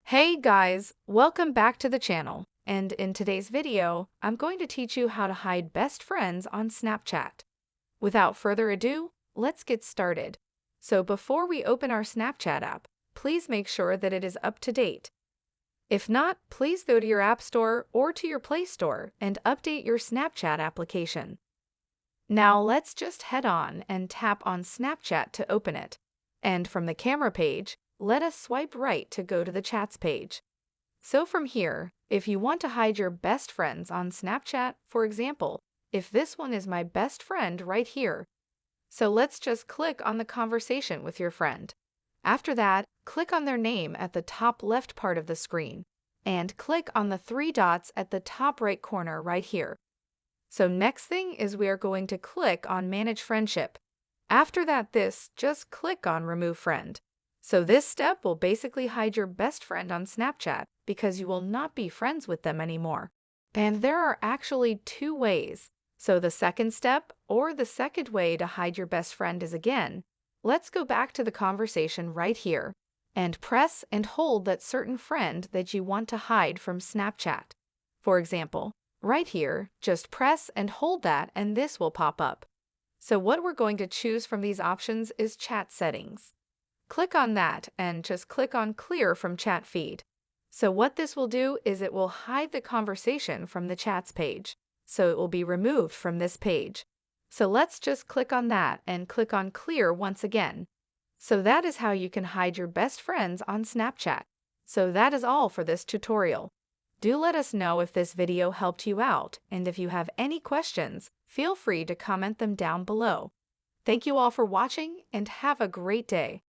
Hey guys, welcome back to the channel. And in today's video, I'm going to teach you how to hide best friends on Snapchat. Without further ado, let's get started. So before we open our Snapchat app, please make sure that it is up to date. If not, please go to your App Store or to your Play Store and update your Snapchat application. Now let's just head on and tap on Snapchat to open it. And from the camera page, let us swipe right to go to the chats page. So from here, if you want to hide your best friends on Snapchat, for example, if this one is my best friend right here. So let's just click on the conversation with your friend. After that, click on their name at the top left part of the screen and click on the three dots at the top right corner right here. So next thing is we are going to click on Manage Friendship. After that, just click on Remove Friend. So this step will basically hide your best friend on Snapchat because you will not be friends with them anymore. And there are actually two ways. So the second step, or the second way to hide your best friend is again, let's go back to the conversation right here and press and hold that certain friend that you want to hide from Snapchat. For example, right here, just press and hold that and this will pop up. So what we're going to choose from these options is Chat Settings. Click on that and just click on Clear from Chat Feed. So what this will do is it will hide the conversation from the chats page. So it will be removed from this page. So let's just click on that and click on Clear once again. So that is how you can hide your best friends on Snapchat. So that is all for this tutorial. Do let us know if this video helped you out, and if you have any questions, feel free to comment them down below. Thank you all for watching and have a great day.